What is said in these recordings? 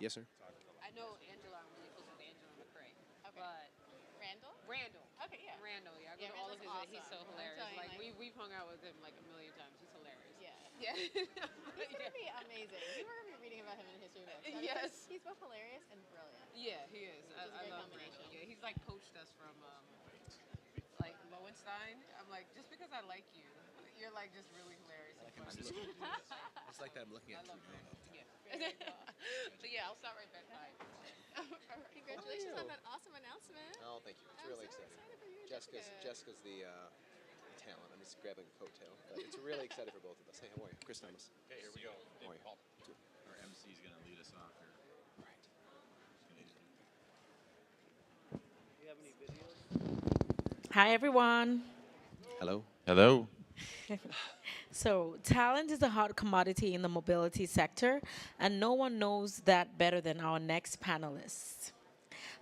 Yes, sir. I know Angela. I'm really close with Angela McCrae. Okay. But Randall? Randall. Okay, yeah. Randall, yeah. I go Yeah, to all of Randall's his awesome. He's so I'm hilarious. telling you, Like, we've hung out with him like a million times. He's hilarious. yeah. Yeah. He's going yeah. to be amazing. You were going to be reading about him in history books. I mean, Yes. He's both hilarious and brilliant. Yeah, he is. Which is a great love combination. Randall. Yeah, he's like coached us from like Lowenstein. I'm like, just because I like you, you're like just really hilarious. I like and him. funny. It's like that I'm looking I at love too. Randall. Yeah. So yeah, I'll stop right back. Bye. Congratulations How are on you? that awesome announcement. Oh, thank you. It's I'm really so exciting. excited for you, Jessica's the talent. I'm just grabbing a coattail, but it's really excited for both of us. Hey, how are you? Chris Thomas. Okay, here we go. How are you? Our MC is going to lead us off here. Right. Do you have any videos? Hi, everyone. Hello. Hello. So, talent is a hot commodity in the mobility sector, and no one knows that better than our next panelists.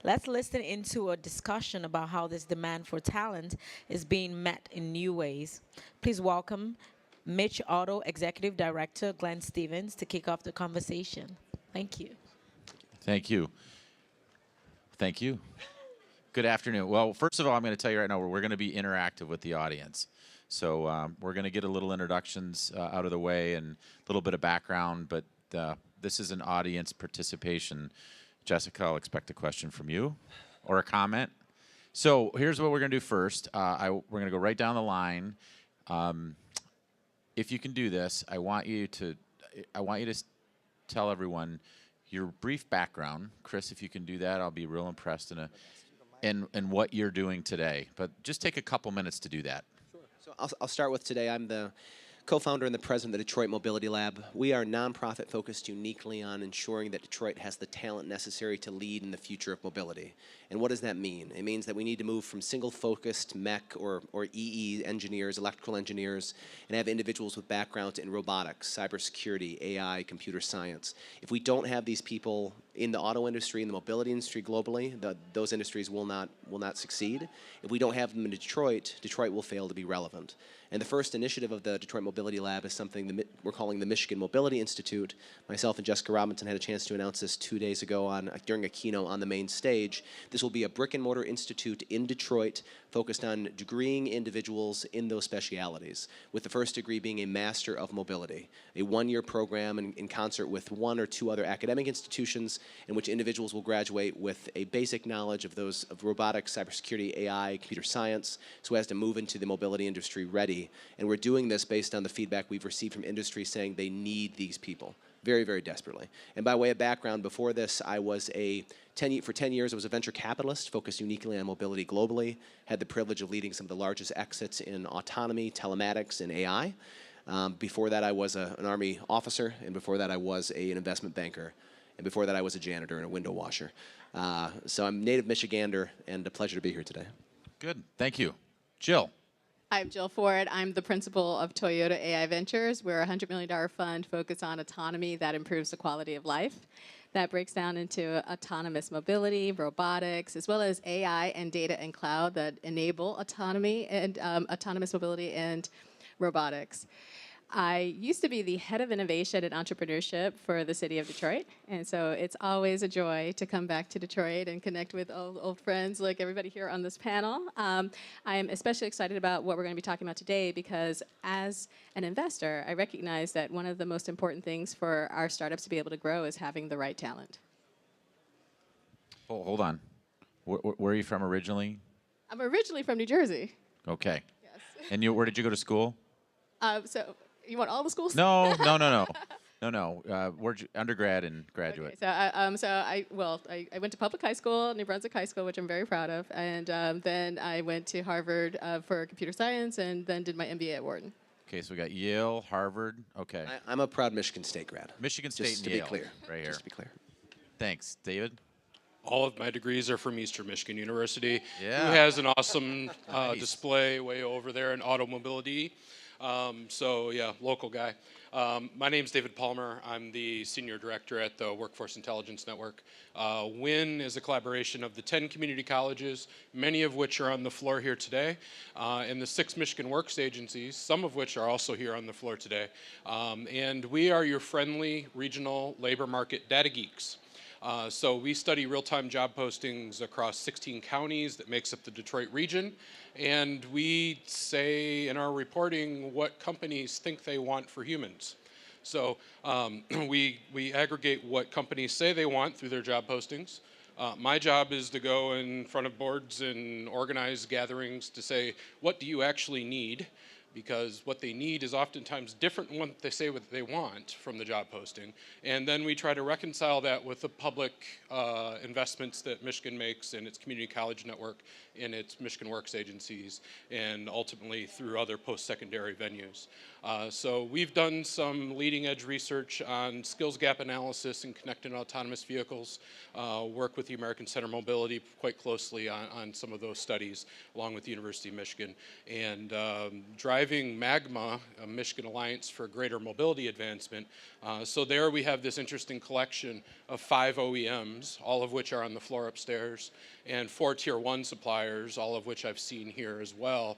Let's listen into a discussion about how this demand for talent is being met in new ways. Please welcome Mitch Auto Executive Director Glenn Stevens to kick off the conversation. Thank you. Thank you. Thank you. Good afternoon. Well, first of all, I'm going to tell you right now, we're going to be interactive with the audience. So we're going to get a little introductions out of the way and a little bit of background, but this is an audience participation. Jessica, I'll expect a question from you or a comment. So here's what we're going to do first. We're going to go right down the line. If you can do this, I want you to tell everyone your brief background. Chris, if you can do that, I'll be real impressed in what you're doing today. But just take a couple minutes to do that. Sure. So I'll start with today. I'm the co-founder and the president of the Detroit Mobility Lab. We are a nonprofit focused uniquely on ensuring that Detroit has the talent necessary to lead in the future of mobility. And what does that mean? It means that we need to move from single-focused mech or EE engineers, electrical engineers, and have individuals with backgrounds in robotics, cybersecurity, AI, computer science. If we don't have these people in the auto industry, in the mobility industry globally, those industries will not succeed. If we don't have them in Detroit, Detroit will fail to be relevant. And the first initiative of the Detroit Mobility Lab is something we're calling the Michigan Mobility Institute. Myself and Jessica Robinson had a chance to announce this 2 days ago during a keynote on the main stage. This will be a brick-and-mortar institute in Detroit focused on degreeing individuals in those specialities, with the first degree being a Master of Mobility, a one-year program in concert with one or two other academic institutions in which individuals will graduate with a basic knowledge of robotics, cybersecurity, AI, computer science, so as to move into the mobility industry ready. And we're doing this based on the feedback we've received from industry saying they need these people very, very desperately. And by way of background, before this, I was for 10 years, I was a venture capitalist focused uniquely on mobility globally, had the privilege of leading some of the largest exits in autonomy, telematics, and AI. Before that, I was an Army officer, and before that, I was an investment banker. And before that, I was a janitor and a window washer. So I'm native Michigander, and a pleasure to be here today. Good. Thank you. Jill. I'm Jill Ford. I'm the principal of Toyota AI Ventures. We're a $100 million fund focused on autonomy that improves the quality of life. That breaks down into autonomous mobility, robotics, as well as AI and data and cloud that enable autonomy and autonomous mobility and robotics. I used to be the head of innovation and entrepreneurship for the city of Detroit, and so it's always a joy to come back to Detroit and connect with old friends like everybody here on this panel. I am especially excited about what we're going to be talking about today because as an investor, I recognize that one of the most important things for our startups to be able to grow is having the right talent. Oh, hold on. Where are you from originally? I'm originally from New Jersey. Okay. Yes. And where did you go to school? So you want all the schools? No. Where'd you undergrad and graduate? Okay, I went to public high school, New Brunswick High School, which I'm very proud of, and then I went to Harvard for computer science, and then did my MBA at Wharton. Okay, so we got Yale, Harvard. Okay. I'm a proud Michigan State grad. Michigan State Just and to Yale. be clear. Right here. Just to be clear. Thanks, David. All of my degrees are from Eastern Michigan University, Yeah. who has an awesome Nice. display way over there in automobility. Local guy. My name's David Palmer. I'm the senior director at the Workforce Intelligence Network. WIN is a collaboration of the 10 community colleges, many of which are on the floor here today, and the 6 Michigan Works agencies, some of which are also here on the floor today. And we are your friendly regional labor market data geeks. So we study real-time job postings across 16 counties that makes up the Detroit region, and we say in our reporting what companies think they want for humans. So we aggregate what companies say they want through their job postings. My job is to go in front of boards and organize gatherings to say, what do you actually need? Because what they need is oftentimes different than what they say what they want from the job posting. And then we try to reconcile that with the public investments that Michigan makes in its community college network, in its Michigan Works agencies, and ultimately through other post-secondary venues. So we've done some leading edge research on skills gap analysis and connected autonomous vehicles, work with the American Center Mobility quite closely on some of those studies, along with the University of Michigan, and driving MAGMA, a Michigan Alliance for Greater Mobility Advancement. So there we have this interesting collection of 5 OEMs, all of which are on the floor upstairs, and 4 Tier 1 suppliers, all of which I've seen here as well,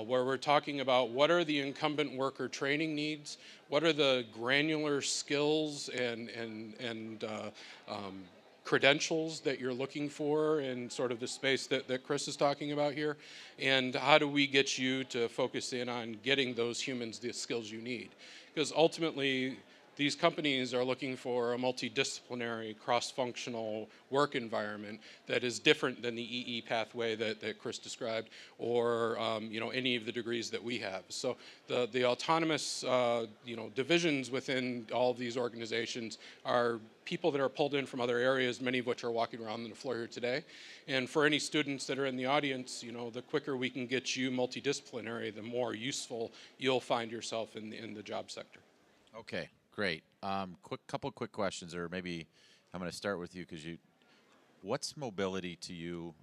where we're talking about what are the incumbent worker training needs, what are the granular skills and credentials that you're looking for in sort of the space that Chris is talking about here, and how do we get you to focus in on getting those humans the skills you need? Because ultimately, these companies are looking for a multidisciplinary, cross-functional work environment that is different than the EE pathway that Chris described, or any of the degrees that we have. So the autonomous divisions within all of these organizations are people that are pulled in from other areas, many of which are walking around on the floor here today. And for any students that are in the audience, the quicker we can get you multidisciplinary, the more useful you'll find yourself in the job sector. Okay, great. Couple quick questions, or maybe I'm going to start with you because what's mobility to you?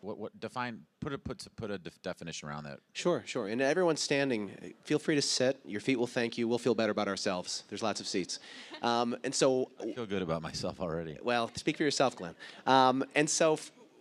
Put a definition around that. Sure. And everyone's standing. Feel free to sit. Your feet will thank you. We'll feel better about ourselves. There's lots of seats. And so, I feel good about myself already. well, speak for yourself, Glenn. And so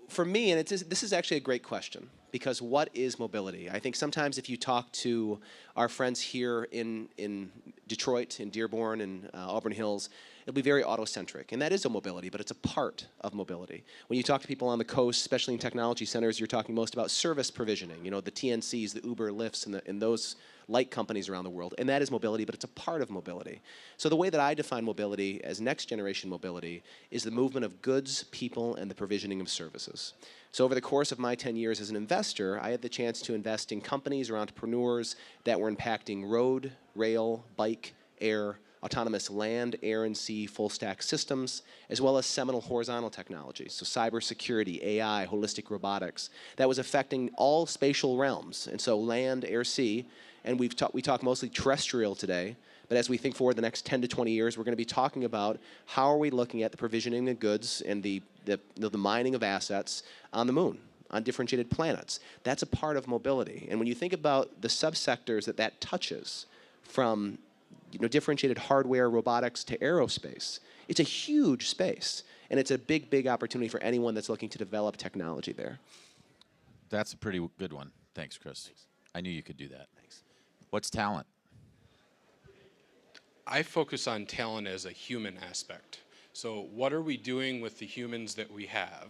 for me, and this is actually a great question, because what is mobility? I think sometimes if you talk to our friends here in Detroit, in Dearborn, and Auburn Hills, it'll be very auto-centric. And that is a mobility, but it's a part of mobility. When you talk to people on the coast, especially in technology centers, you're talking most about service provisioning, the TNCs, the Uber, Lyfts, and those like companies around the world. And that is mobility, but it's a part of mobility. So the way that I define mobility as next generation mobility is the movement of goods, people, and the provisioning of services. So over the course of my 10 years as an investor, I had the chance to invest in companies or entrepreneurs that were impacting road, rail, bike, air, autonomous land, air, and sea full-stack systems, as well as seminal horizontal technologies, so cybersecurity, AI, holistic robotics, that was affecting all spatial realms, and so land, air, sea, and we talk mostly terrestrial today, but as we think forward the next 10 to 20 years, we're going to be talking about how are we looking at the provisioning of goods and the mining of assets on the moon, on differentiated planets. That's a part of mobility. And when you think about the subsectors that touches, from differentiated hardware, robotics, to aerospace, it's a huge space. And it's a big, big opportunity for anyone that's looking to develop technology there. That's a pretty good one. Thanks, Chris. Thanks. I knew you could do that. Thanks. What's talent? I focus on talent as a human aspect. So what are we doing with the humans that we have?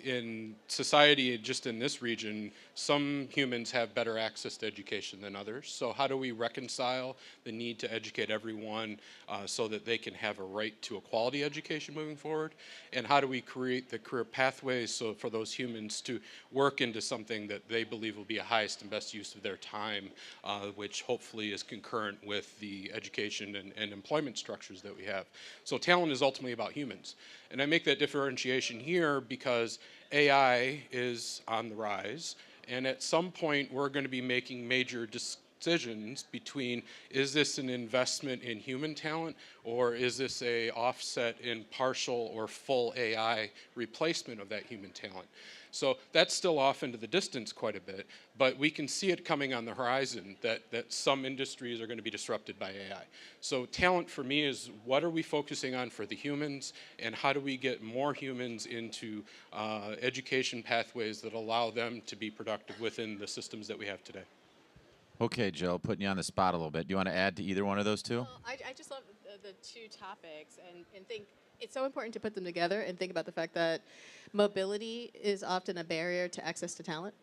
In society, just in this region, some humans have better access to education than others. So how do we reconcile the need to educate everyone so that they can have a right to a quality education moving forward? And how do we create the career pathways for those humans to work into something that they believe will be a highest and best use of their time, which hopefully is concurrent with the education and employment structures that we have. So talent is ultimately about humans. And I make that differentiation here because AI is on the rise, and at some point we're going to be making major decisions between, is this an investment in human talent, or is this a offset in partial or full AI replacement of that human talent? So that's still off into the distance quite a bit, but we can see it coming on the horizon that some industries are going to be disrupted by AI. So talent for me is, what are we focusing on for the humans, and how do we get more humans into education pathways that allow them to be productive within the systems that we have today? Okay, Jill, putting you on the spot a little bit. Do you want to add to either one of those two? Well, I just love the two topics and think It's so important to put them together and think about the fact that mobility is often a barrier to access to talent.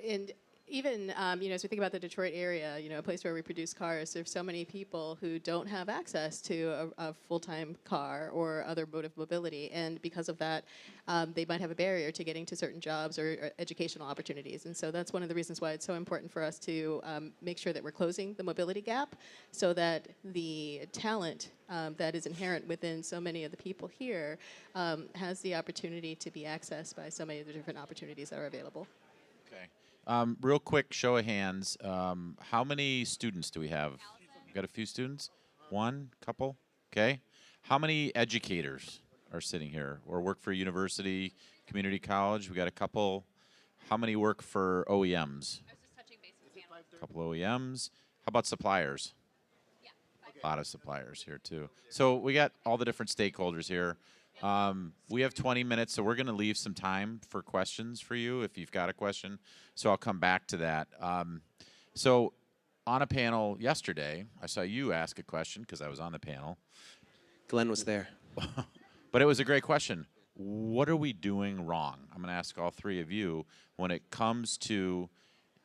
And even as we think about the Detroit area, a place where we produce cars, there's so many people who don't have access to a full-time car or other mode of mobility, and because of that, they might have a barrier to getting to certain jobs or educational opportunities. And so that's one of the reasons why it's so important for us to make sure that we're closing the mobility gap, so that the talent that is inherent within so many of the people here has the opportunity to be accessed by so many of the different opportunities that are available. Okay. Real quick, show of hands. How many students do we have? Got a few students? One? Couple? Okay. How many educators are sitting here or work for university, community college? We got a couple. How many work for OEMs? I was just touching base with the panel. A couple OEMs. How about suppliers? A lot of suppliers here too. So we got all the different stakeholders here. We have 20 minutes, so we're going to leave some time for questions for you if you've got a question. So I'll come back to that. So on a panel yesterday, I saw you ask a question because I was on the panel. Glenn was there. But it was a great question. What are we doing wrong? I'm going to ask all three of you when it comes to,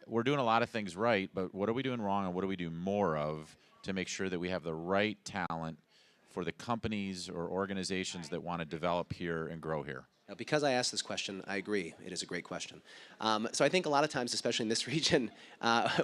we're doing a lot of things right, but what are we doing wrong and what do we do more of to make sure that we have the right talent for the companies or organizations that want to develop here and grow here? Now, because I asked this question, I agree. It is a great question. So I think a lot of times, especially in this region,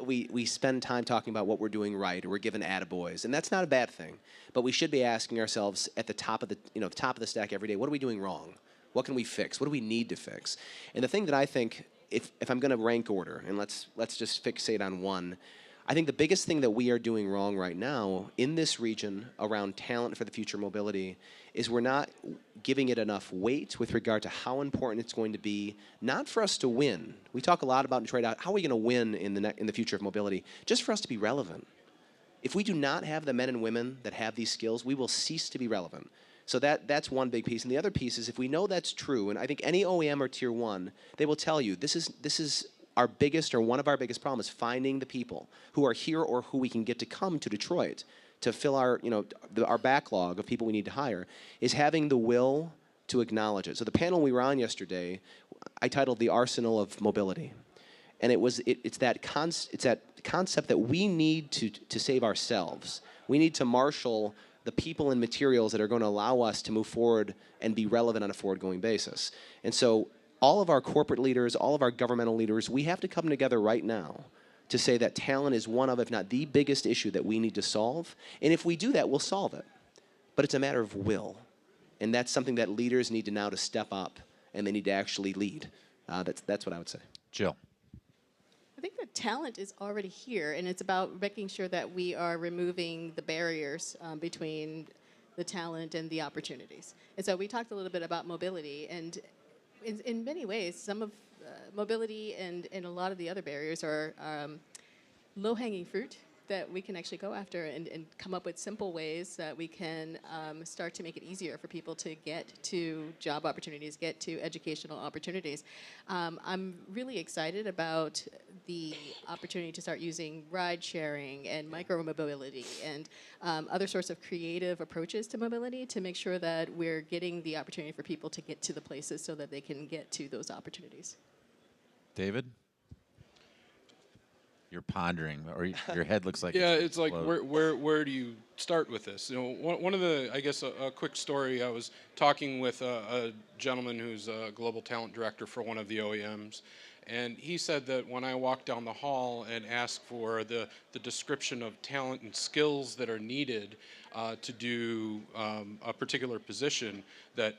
we spend time talking about what we're doing right, or we're given attaboys, and that's not a bad thing. But we should be asking ourselves at the top of the top of the stack every day, what are we doing wrong? What can we fix? What do we need to fix? And the thing that I think, if I'm going to rank order, and let's just fixate on one, I think the biggest thing that we are doing wrong right now in this region around talent for the future mobility is we're not giving it enough weight with regard to how important it's going to be, not for us to win. We talk a lot about in Detroit, how are we going to win in the future of mobility, just for us to be relevant. If we do not have the men and women that have these skills, we will cease to be relevant. So that's one big piece. And the other piece is if we know that's true, and I think any OEM or Tier 1, they will tell you this is our biggest, or one of our biggest problems, finding the people who are here or who we can get to come to Detroit to fill our backlog of people we need to hire, is having the will to acknowledge it. So the panel we were on yesterday, I titled "The Arsenal of Mobility," and it's that concept that we need to save ourselves. We need to marshal the people and materials that are going to allow us to move forward and be relevant on a forward-going basis. And so all of our corporate leaders, all of our governmental leaders, we have to come together right now to say that talent is one of, if not the biggest issue that we need to solve. And if we do that, we'll solve it. But it's a matter of will. And that's something that leaders need to now to step up, and they need to actually lead. That's what I would say. Jill. I think the talent is already here, and it's about making sure that we are removing the barriers between the talent and the opportunities. And so we talked a little bit about mobility, and in many ways, some of mobility and a lot of the other barriers are low-hanging fruit that we can actually go after and come up with simple ways that we can start to make it easier for people to get to job opportunities, get to educational opportunities. I'm really excited about the opportunity to start using ride sharing and micro-mobility and other sorts of creative approaches to mobility to make sure that we're getting the opportunity for people to get to the places so that they can get to those opportunities. David? You're pondering, or your head looks like it's like where do you start with this? One of the, I guess, a quick story. I was talking with a gentleman who's a global talent director for one of the OEMs, and he said that when I walked down the hall and asked for the description of talent and skills that are needed to do a particular position, that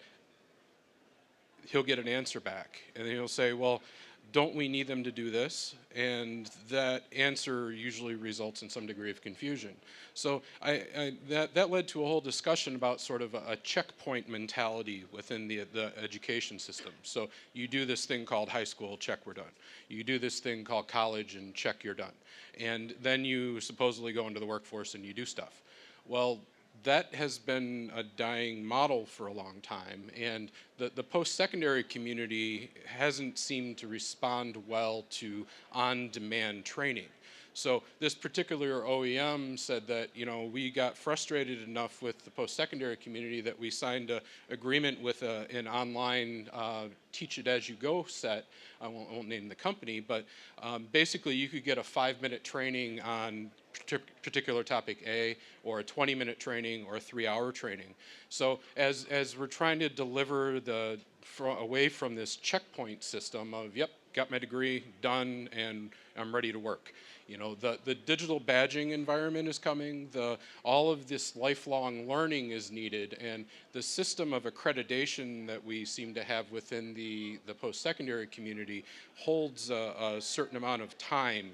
he'll get an answer back, and he'll say, well, don't we need them to do this? And that answer usually results in some degree of confusion. So that led to a whole discussion about sort of a checkpoint mentality within the education system. So you do this thing called high school, check, we're done. You do this thing called college, and check, you're done. And then you supposedly go into the workforce and you do stuff. Well, that has been a dying model for a long time, and the post-secondary community hasn't seemed to respond well to on-demand training. So this particular OEM said that, we got frustrated enough with the post-secondary community that we signed an agreement with an online teach it as you go set. I won't name the company, but basically you could get a 5-minute training on particular topic A, or a 20-minute training, or a 3-hour training. So as we're trying to deliver away from this checkpoint system of, yep, got my degree, done, and I'm ready to work. The digital badging environment is coming. All of this lifelong learning is needed, and the system of accreditation that we seem to have within the post-secondary community holds a certain amount of time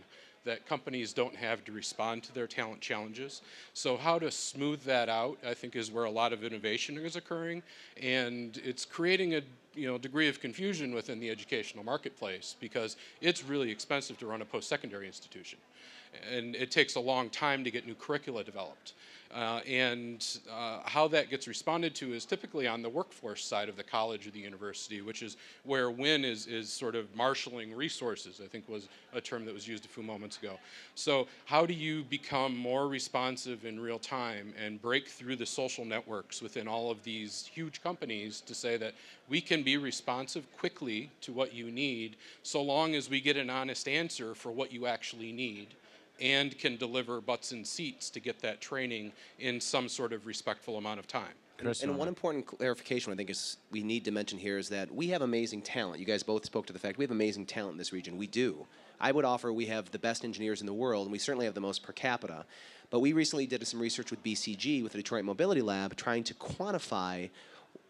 that companies don't have to respond to their talent challenges. So how to smooth that out, I think, is where a lot of innovation is occurring, and it's creating a degree of confusion within the educational marketplace, because it's really expensive to run a post-secondary institution, and it takes a long time to get new curricula developed. How that gets responded to is typically on the workforce side of the college or the university, which is where WIN is sort of marshaling resources, I think was a term that was used a few moments ago. So how do you become more responsive in real time and break through the social networks within all of these huge companies to say that we can be responsive quickly to what you need, so long as we get an honest answer for what you actually need, and can deliver butts in seats to get that training in some sort of respectful amount of time. And one important clarification I think we need to mention here is that we have amazing talent. You guys both spoke to the fact we have amazing talent in this region. We do. I would offer we have the best engineers in the world, and we certainly have the most per capita. But we recently did some research with BCG, with the Detroit Mobility Lab, trying to quantify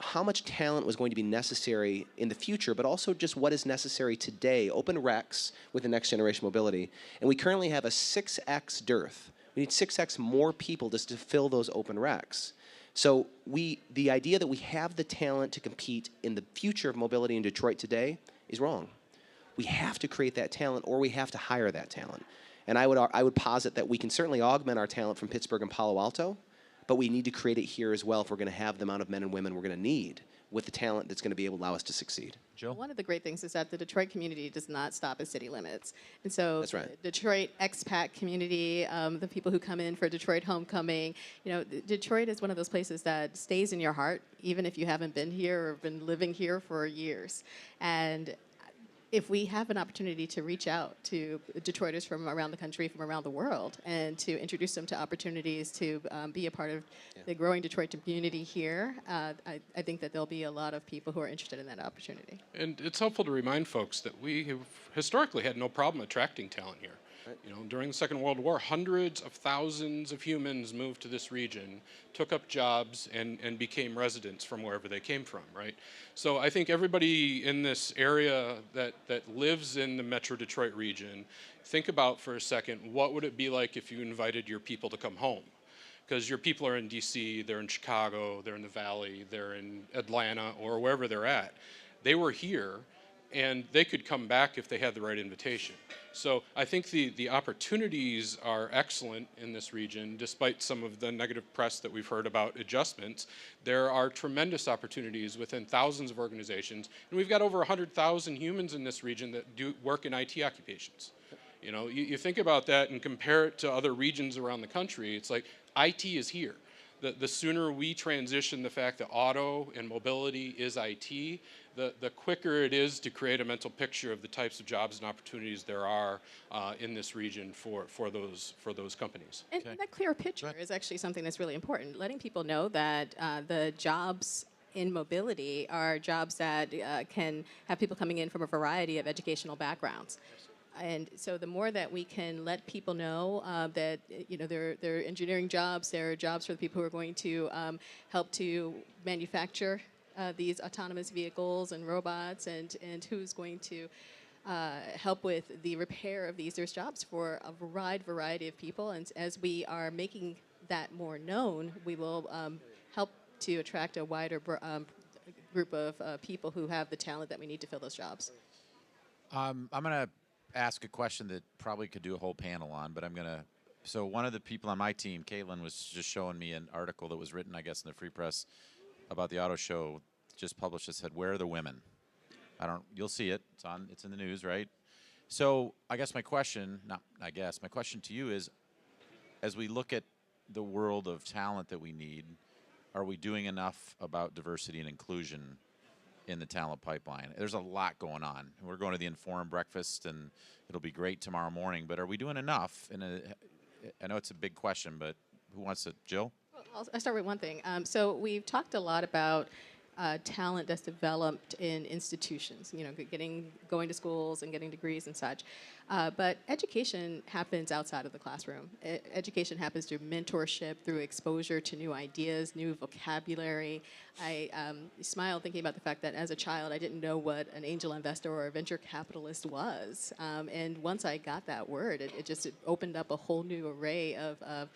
how much talent was going to be necessary in the future, but also just what is necessary today, open recs with the next generation mobility. And we currently have a 6x dearth. We need 6x more people just to fill those open recs. So the idea that we have the talent to compete in the future of mobility in Detroit today is wrong. We have to create that talent, or we have to hire that talent. And I would posit that we can certainly augment our talent from Pittsburgh and Palo Alto, but we need to create it here as well if we're going to have the amount of men and women we're going to need with the talent that's going to be able to allow us to succeed. Jill? One of the great things is that the Detroit community does not stop at city limits. And so That's right. the Detroit expat community, the people who come in for Detroit homecoming, Detroit is one of those places that stays in your heart, even if you haven't been here or been living here for years. And if we have an opportunity to reach out to Detroiters from around the country, from around the world, and to introduce them to opportunities to be a part of the growing Detroit community here, I think that there'll be a lot of people who are interested in that opportunity. And it's helpful to remind folks that we have historically had no problem attracting talent here. During the Second World War, hundreds of thousands of humans moved to this region, took up jobs, and became residents from wherever they came from, right? So I think everybody in this area that lives in the Metro Detroit region, think about for a second, what would it be like if you invited your people to come home? Because your people are in DC, they're in Chicago, they're in the Valley, they're in Atlanta, or wherever they're at. They were here, and they could come back if they had the right invitation. So I think the opportunities are excellent in this region, despite some of the negative press that we've heard about adjustments. There are tremendous opportunities within thousands of organizations, and we've got over 100,000 humans in this region that do work in IT occupations. You think about that and compare it to other regions around the country, it's like IT is here. The sooner we transition the fact that auto and mobility is IT, the quicker it is to create a mental picture of the types of jobs and opportunities there are in this region for those companies. And that clear picture is actually something that's really important. Letting people know that the jobs in mobility are jobs that can have people coming in from a variety of educational backgrounds. And so the more that we can let people know that there are engineering jobs, there are jobs for the people who are going to help to manufacture these autonomous vehicles and robots, and who's going to help with the repair of these. There's jobs for a wide variety of people, and as we are making that more known, we will help to attract a wider group of people who have the talent that we need to fill those jobs. I'm going to ask a question that probably could do a whole panel on, but so one of the people on my team, Caitlin, was just showing me an article that was written, I guess, in the Free Press about the auto show, just published. It said, "Where are the women?" You'll see it. It's in the news, right? So I guess my question, my question to you is, as we look at the world of talent that we need, are we doing enough about diversity and inclusion in the talent pipeline? There's a lot going on. We're going to the Inform breakfast, and it'll be great tomorrow morning. But are we doing enough? I know it's a big question, but who wants to? Jill? Well, I'll start with one thing. So we've talked a lot about talent that's developed in institutions, going to schools and getting degrees and such. But education happens outside of the classroom. Education happens through mentorship, through exposure to new ideas, new vocabulary. I smile thinking about the fact that as a child, I didn't know what an angel investor or a venture capitalist was. And once I got that word, it opened up a whole new array of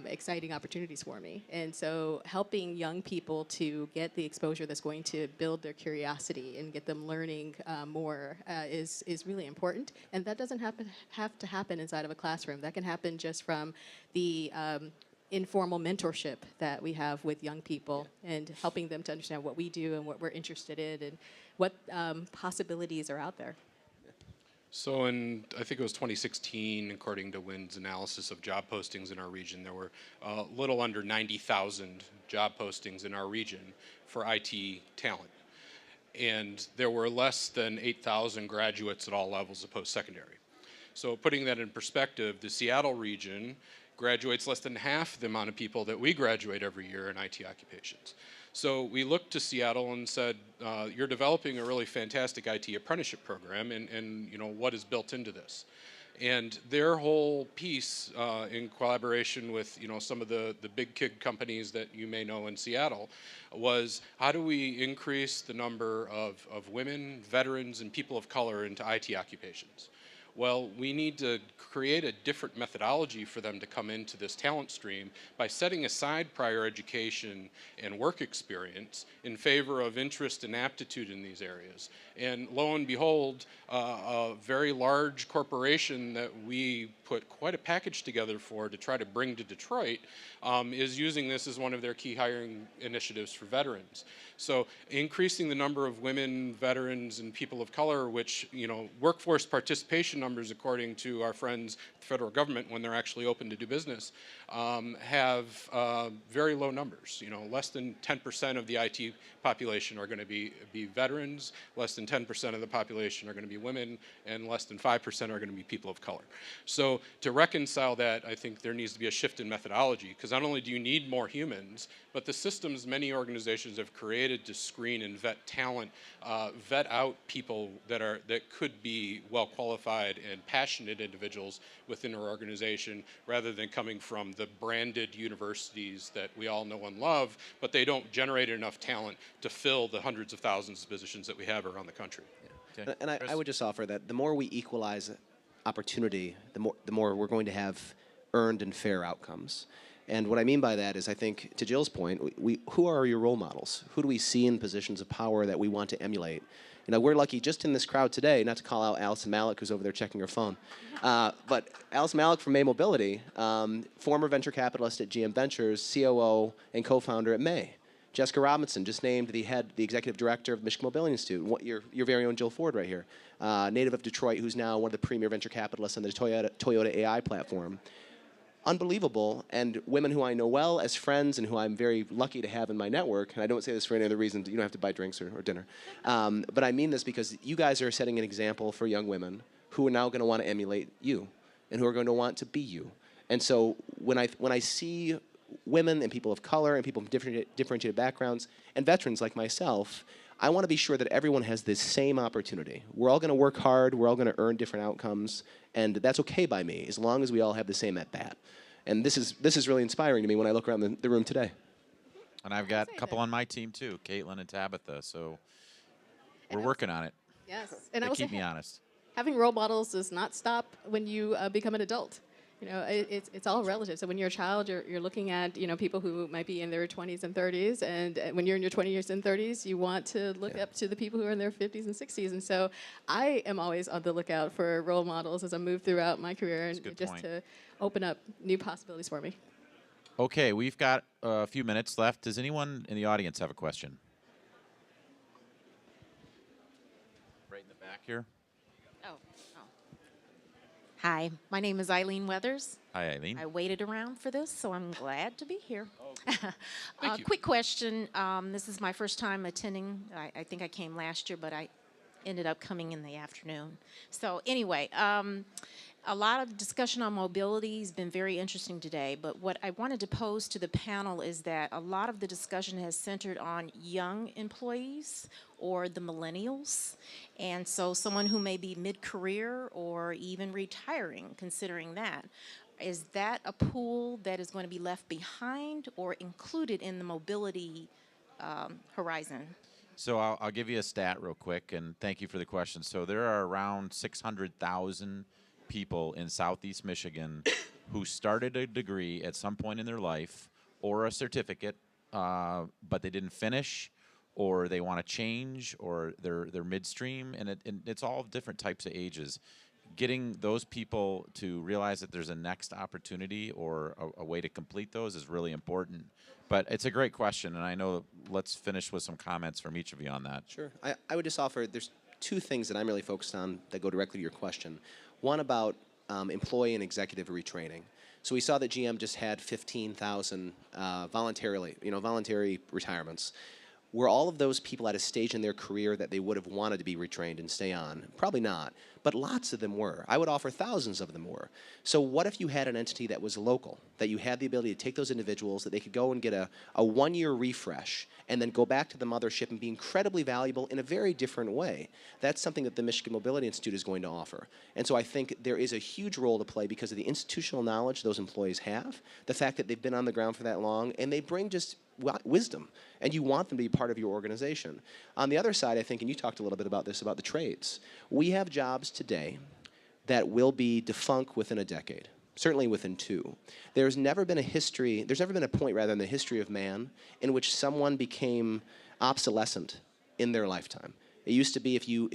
exciting opportunities for me. And so helping young people to get the exposure that's going to build their curiosity and get them learning more is really important. And that doesn't have to happen inside of a classroom. That can happen just from the informal mentorship that we have with young people and helping them to understand what we do and what we're interested in and what possibilities are out there. So in, I think it was 2016, according to WIN's analysis of job postings in our region, there were a little under 90,000 job postings in our region for IT talent. And there were less than 8,000 graduates at all levels of post-secondary. So putting that in perspective, the Seattle region graduates less than half the amount of people that we graduate every year in IT occupations. So we looked to Seattle and said, you're developing a really fantastic IT apprenticeship program, and what is built into this? And their whole piece, in collaboration with some of the big kid companies that you may know in Seattle, was how do we increase the number of women, veterans, and people of color into IT occupations? Well, we need to create a different methodology for them to come into this talent stream by setting aside prior education and work experience in favor of interest and aptitude in these areas. And lo and behold, a very large corporation that we put quite a package together for to try to bring to Detroit is using this as one of their key hiring initiatives for veterans. So increasing the number of women, veterans, and people of color, which, workforce participation numbers, according to our friends, the federal government, when they're actually open to do business, have very low numbers. Less than 10% of the IT population are going to be veterans, less than 10% of the population are going to be women, and less than 5% are going to be people of color. So to reconcile that, I think there needs to be a shift in methodology, because not only do you need more humans, but the systems many organizations have created to screen and vet talent, vet out people that could be well qualified and passionate individuals within our organization, rather than coming from the branded universities that we all know and love, but they don't generate enough talent to fill the hundreds of thousands of positions that we have around the country. Yeah. Okay. And I would just offer that the more we equalize opportunity, the more we're going to have earned and fair outcomes. And what I mean by that is, I think, to Jill's point, who are your role models? Who do we see in positions of power that we want to emulate? We're lucky just in this crowd today, not to call out Allison Malik, who's over there checking her phone, but Allison Malik from May Mobility, former venture capitalist at GM Ventures, COO and co-founder at May. Jessica Robinson, just named the executive director of the Michigan Mobility Institute. Your very own Jill Ford right here, native of Detroit, who's now one of the premier venture capitalists on the Toyota AI platform. Unbelievable, and women who I know well as friends and who I'm very lucky to have in my network, and I don't say this for any other reason, you don't have to buy drinks or dinner, but I mean this because you guys are setting an example for young women who are now going to want to emulate you and who are going to want to be you. And so when I see women and people of color and people from differentiated backgrounds and veterans like myself, I want to be sure that everyone has this same opportunity. We're all going to work hard, we're all going to earn different outcomes, and that's okay by me as long as we all have the same at bat. And this is really inspiring to me when I look around the room today. And I've got a couple on my team too, Caitlin and Tabitha. So we're working on it. Yes, and They keep me honest. Having role models does not stop when you become an adult. It's all relative. So when you're a child, you're looking at people who might be in their 20s and 30s, and when you're in your 20s and 30s, you want to look up to the people who are in their 50s and 60s. And so I am always on the lookout for role models as I move throughout my career, and just to open up new possibilities for me. Okay, we've got a few minutes left. Does anyone in the audience have a question? Right in the back here. Oh. Hi, my name is Eileen Weathers. Hi, Eileen. I waited around for this, so I'm glad to be here. Thank you. Quick question. This is my first time attending. I think I came last year, but I ended up coming in the afternoon. So anyway, a lot of discussion on mobility has been very interesting today, but what I wanted to pose to the panel is that a lot of the discussion has centered on young employees or the millennials. And so someone who may be mid-career or even retiring, considering that. Is that a pool that is going to be left behind or included in the mobility horizon? So I'll give you a stat real quick, and thank you for the question. So there are around 600,000 people in Southeast Michigan who started a degree at some point in their life or a certificate, but they didn't finish, or they want to change, or they're midstream, and it's all different types of ages. Getting those people to realize that there's a next opportunity or a way to complete those is really important. But it's a great question, and I know let's finish with some comments from each of you on that. Sure. I would just offer there's two things that I'm really focused on that go directly to your question. One about employee and executive retraining. So we saw that GM just had 15,000 voluntary retirements. Were all of those people at a stage in their career that they would have wanted to be retrained and stay on? Probably not, but lots of them were. I would offer thousands of them were. So what if you had an entity that was local, that you had the ability to take those individuals, that they could go and get a one-year refresh and then go back to the mothership and be incredibly valuable in a very different way? That's something that the Michigan Mobility Institute is going to offer. And so I think there is a huge role to play because of the institutional knowledge those employees have, the fact that they've been on the ground for that long, and they bring just wisdom, and you want them to be part of your organization. On the other side, I think, and you talked a little bit about this, about the trades. We have jobs today that will be defunct within a decade, certainly within 2. There's never been a point rather in the history of man in which someone became obsolescent in their lifetime. It used to be if you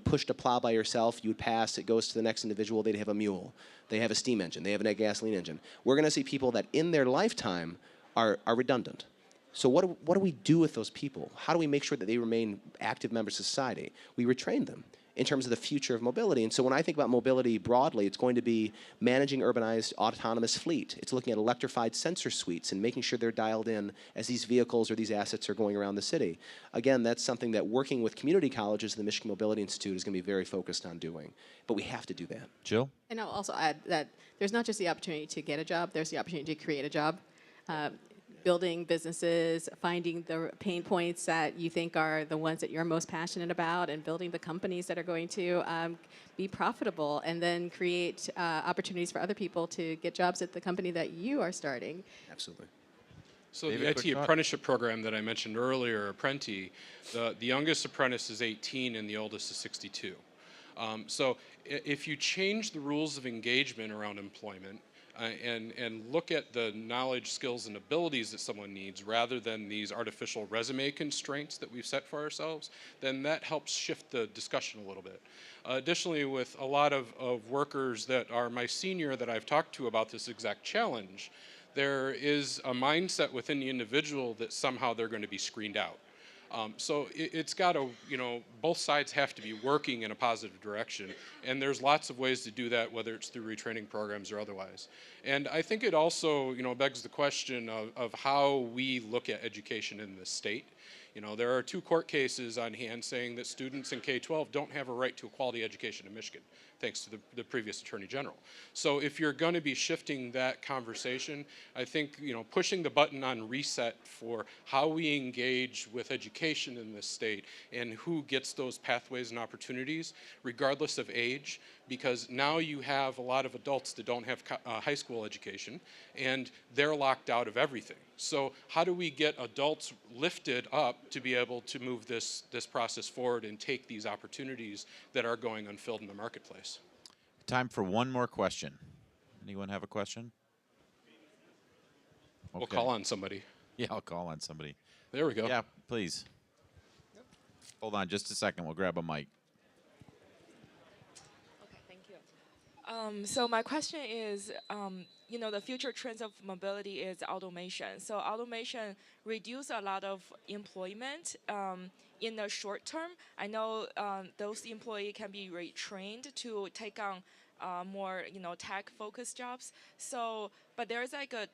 pushed a plow by yourself, you would pass, it goes to the next individual, they'd have a mule, they have a steam engine, they have a gasoline engine. We're going to see people that in their lifetime are redundant. So what do we do with those people? How do we make sure that they remain active members of society? We retrain them in terms of the future of mobility. And so when I think about mobility broadly, it's going to be managing urbanized autonomous fleet. It's looking at electrified sensor suites and making sure they're dialed in as these vehicles or these assets are going around the city. Again, that's something that working with community colleges, the Michigan Mobility Institute is going to be very focused on doing. But we have to do that. Jill? And I'll also add that there's not just the opportunity to get a job, there's the opportunity to create a job. Building businesses, finding the pain points that you think are the ones that you're most passionate about, and building the companies that are going to be profitable, and then create opportunities for other people to get jobs at the company that you are starting. Absolutely. So David, the quick IT thought. apprenticeship program that I mentioned earlier, Apprenti, the youngest apprentice is 18 and the oldest is 62. So if you change the rules of engagement around employment, and look at the knowledge, skills, and abilities that someone needs rather than these artificial resume constraints that we've set for ourselves, then that helps shift the discussion a little bit. Additionally, with a lot of workers that are my senior that I've talked to about this exact challenge, there is a mindset within the individual that somehow they're going to be screened out. So it's got to, both sides have to be working in a positive direction. And there's lots of ways to do that, whether it's through retraining programs or otherwise. And I think it also, begs the question of how we look at education in this state. There are 2 court cases on hand saying that students in K-12 don't have a right to a quality education in Michigan, thanks to the previous Attorney General. So if you're going to be shifting that conversation, I think, pushing the button on reset for how we engage with education in this state and who gets those pathways and opportunities, regardless of age, because now you have a lot of adults that don't have high school education, and they're locked out of everything. So how do we get adults lifted up to be able to move this process forward and take these opportunities that are going unfilled in the marketplace? Time for one more question. Anyone have a question? We'll call on somebody. Yeah, I'll call on somebody. There we go. Yeah, please. Hold on just a second. We'll grab a mic. Okay, thank you. So my question is, the future trends of mobility is automation. So automation reduce a lot of employment in the short term. I know those employees can be retrained to take on more tech-focused jobs. So, but there's like a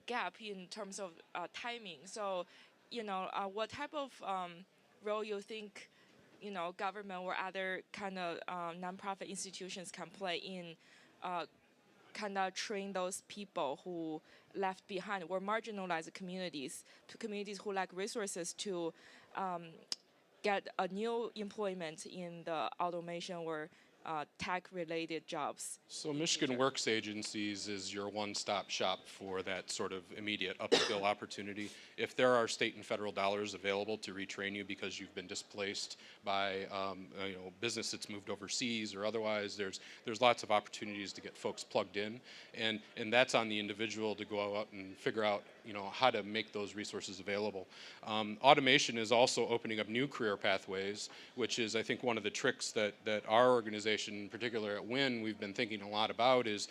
gap in terms of timing. So, what type of role you think government or other kind of nonprofit institutions can play in kind of train those people who left behind or marginalized communities, to communities who lack resources to get a new employment in the automation or tech-related jobs. So Michigan Works Agencies is your one-stop shop for that sort of immediate upskill opportunity. If there are state and federal dollars available to retrain you because you've been displaced by business that's moved overseas or otherwise, there's lots of opportunities to get folks plugged in, and that's on the individual to go out and figure out how to make those resources available. Automation is also opening up new career pathways, which is, I think, one of the tricks that our organization, in particular at WIN, we've been thinking a lot about is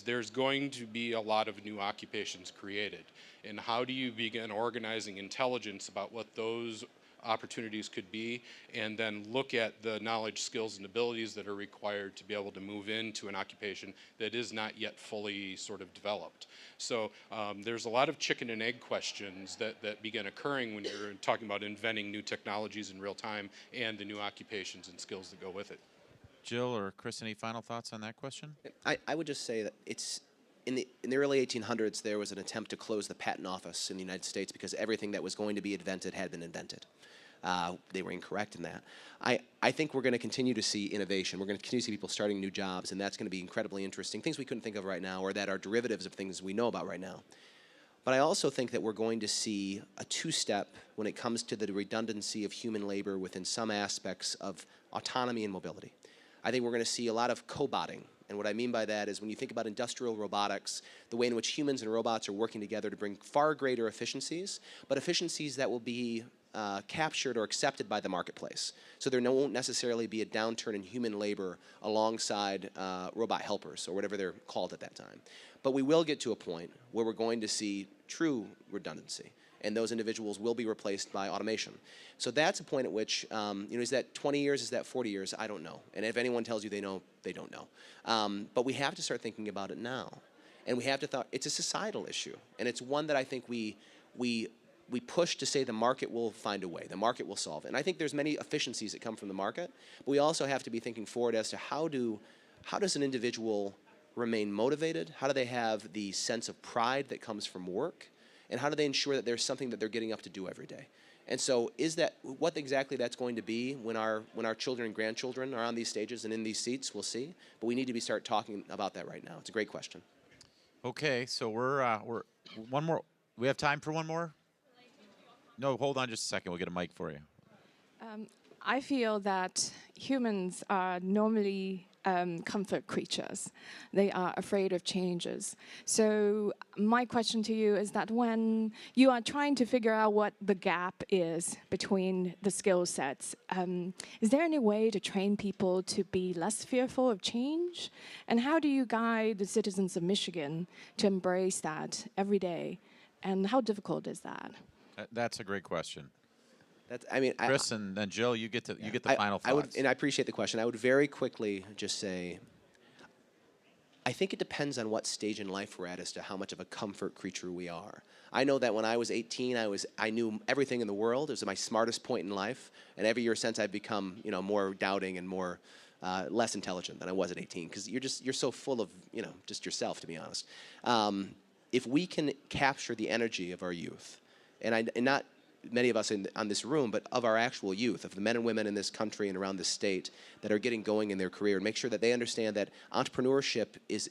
there's going to be a lot of new occupations created. And how do you begin organizing intelligence about what those opportunities could be, and then look at the knowledge, skills, and abilities that are required to be able to move into an occupation that is not yet fully sort of developed. So there's a lot of chicken and egg questions that begin occurring when you're talking about inventing new technologies in real time and the new occupations and skills that go with it. Jill or Chris, any final thoughts on that question? I would just say that it's in the early 1800s, there was an attempt to close the patent office in the United States because everything that was going to be invented had been invented. They were incorrect in that. I think we're going to continue to see innovation. We're going to continue to see people starting new jobs, and that's going to be incredibly interesting. Things we couldn't think of right now, or that are derivatives of things we know about right now. But I also think that we're going to see a two-step when it comes to the redundancy of human labor within some aspects of autonomy and mobility. I think we're going to see a lot of cobotting. And what I mean by that is when you think about industrial robotics, the way in which humans and robots are working together to bring far greater efficiencies, but efficiencies that will be captured or accepted by the marketplace. So there won't necessarily be a downturn in human labor alongside robot helpers, or whatever they're called at that time. But we will get to a point where we're going to see true redundancy, and those individuals will be replaced by automation. So that's a point at which, is that 20 years, is that 40 years? I don't know. And if anyone tells you they know, they don't know. But we have to start thinking about it now. And we have to it's a societal issue. And it's one that I think we push to say the market will find a way, the market will solve it. And I think there's many efficiencies that come from the market, but we also have to be thinking forward as to how does an individual remain motivated? How do they have the sense of pride that comes from work? And how do they ensure that there's something that they're getting up to do every day? And so is that what exactly that's going to be when our children and grandchildren are on these stages and in these seats, we'll see. But we need to start talking about that right now. It's a great question. Okay, so we're one more. We have time for one more? No, hold on just a second. We'll get a mic for you. I feel that humans are normally comfort creatures. They are afraid of changes. So my question to you is that when you are trying to figure out what the gap is between the skill sets, is there any way to train people to be less fearful of change? And how do you guide the citizens of Michigan to embrace that every day? And how difficult is that? That's a great question. Chris and then Jill, you get the final thoughts. And I appreciate the question. I would very quickly just say, I think it depends on what stage in life we're at as to how much of a comfort creature we are. I know that when I was 18, I knew everything in the world. It was my smartest point in life, and every year since I've become more doubting and more less intelligent than I was at 18, because you're so full of just yourself, to be honest. If we can capture the energy of our youth, and not many of us on this room, but of our actual youth, of the men and women in this country and around the state that are getting going in their career, and make sure that they understand that entrepreneurship is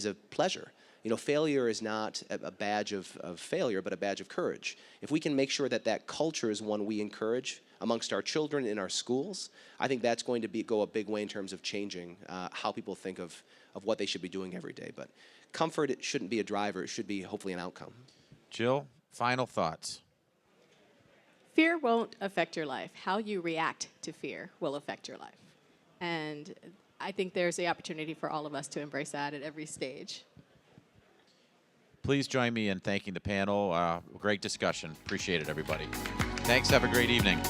a pleasure. Failure is not a badge of failure, but a badge of courage. If we can make sure that culture is one we encourage amongst our children in our schools, I think that's going to go a big way in terms of changing how people think of what they should be doing every day. But comfort, it shouldn't be a driver. It should be hopefully an outcome. Jill, final thoughts. Fear won't affect your life. How you react to fear will affect your life. And I think there's the opportunity for all of us to embrace that at every stage. Please join me in thanking the panel. Great discussion. Appreciate it, everybody. Thanks. Have a great evening.